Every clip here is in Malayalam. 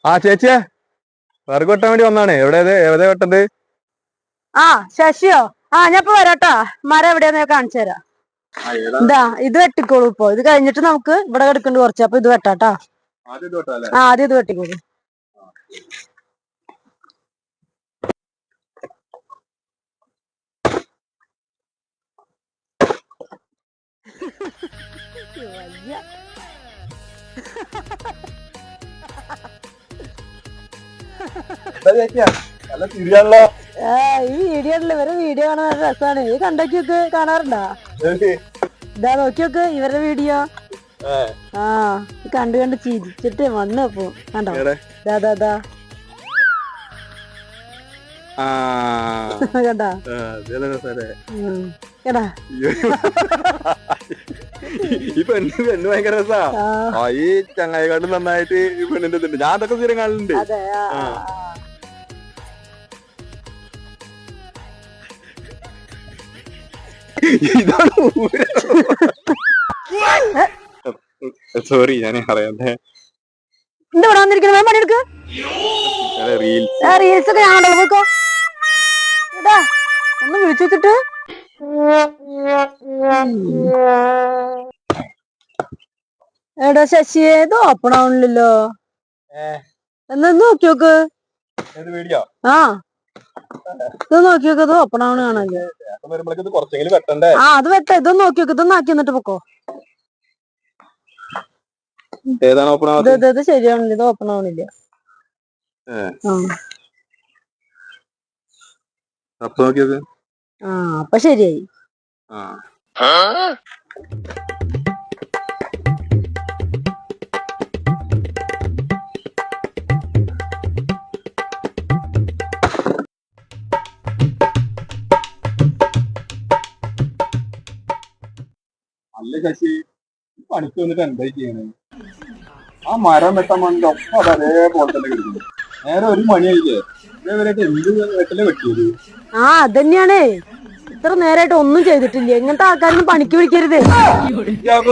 ആ ചേച്ചിയെ വിറക് വെട്ടാൻ വേണ്ടി വന്നാണ്. എവിടെ വെട്ടത്? ആ ശശിയോ? ഞാൻ ഇപ്പൊ വരാട്ടാ. മരം എവിടെയാന്ന് ഞാൻ കാണിച്ചു തരാം. ഇതാ ഇത് വെട്ടിക്കോളൂ. ഇപ്പൊ ഇത് കഴിഞ്ഞിട്ട് നമുക്ക് ഇവിടെ കിടക്കണ്ട് കുറച്ച്. അപ്പൊ ഇത് വെട്ടാട്ടാ. ആദ്യം ഇത് വെട്ടിക്കോളൂ. ഈ വീഡിയോ ഉണ്ടല്ലോ, ഇവരെ വീഡിയോ കാണാൻ നല്ല രസമാണ്. ഈ കണ്ടൊക്കെ കാണാറുണ്ടോ? ഇതാ നോക്കിയോക്ക് ഇവരുടെ വീഡിയോ. കണ്ട് കണ്ട് ചിരിച്ചിട്ട് വന്നു. അപ്പൊ കണ്ടോ? കണ്ടാ കേട്ടാ കേട്ടാ ഈ പെണ്ണ് ഭയങ്കര രസാ. ഈ ചങ്ങായിക്കാട്ട് നന്നായിട്ട് ഈ പെണ്ണിന്റെ ഇതുണ്ട്. ഞാൻ അതൊക്കെ സ്ഥിരം കാണലുണ്ട്. ഇതാണ് സോറി ഞാൻ അറിയാതെ. എന്താ ഇവിടെ വന്നിരിക്കണ? പണിയെടുക്ക്. റീൽസ് ഒക്കെ ഞാൻ നോക്കോ. ഒന്ന് വിളിച്ചു വെച്ചിട്ട് എടാ ശശിയെ ഇത് ഓപ്പൺ ആവണില്ലല്ലോ. എന്നാ നോക്കി നോക്ക്. ആ ഇത് നോക്കി നോക്ക്. ഇത് ഓപ്പൺ ആവണ കാണാല്ലോ. അത് വെട്ട. ഇതൊന്ന് നോക്കി നോക്ക്. ഇതൊന്ന് ആക്കി എന്നിട്ട് പൊക്കോ. ഇത് ശരിയാവണില്ല. ഇത് ഓപ്പൺ ആവണില്ല. അപ്പൊ ശരിയായി. അല്ല ശശി, പണിക്ക് വന്നിട്ട് എന്തായി ചെയ്യണേ? ആ മരം വെട്ടാൻ വേണ്ടി ഒപ്പം അതേപോലെ തന്നെ കിടക്കുന്നു. നേരെ 1 മണിയായില്ലേ? ഇതേവരെയായിട്ട് എന്ത് വെട്ടല്ലേ വെട്ടിയത്? അതന്നെയാണേ. ഇത്ര നേരായിട്ട് ഒന്നും ചെയ്തിട്ടില്ല. ഇങ്ങനത്തെ ആൾക്കാരൊന്നും പണിക്ക് വിളിക്കരുത്.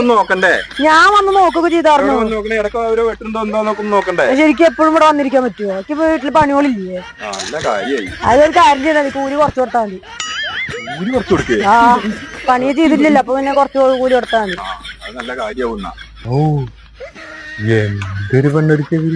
നോക്കണ്ടേ? ഞാൻ വന്ന് നോക്കുക ചെയ്തായിരുന്നു. ശരിക്കും എപ്പോഴും ഇവിടെ വന്നിരിക്കാൻ പറ്റുമോ? എനിക്ക് വീട്ടില് പണികളില്ലേ? അതൊരു കാര്യം ചെയ്താൽ മതി. കൂലി കുറച്ച് കൊടുത്താൽ മതി. പണി ചെയ്തിട്ടില്ല. അപ്പൊ പിന്നെ കുറച്ച് കൂലി കൊടുത്താൽ മതി. നല്ല കാര്യമാവുന്ന. ഓ എന്തൊരു പെണ്ണൊരുക്കത്.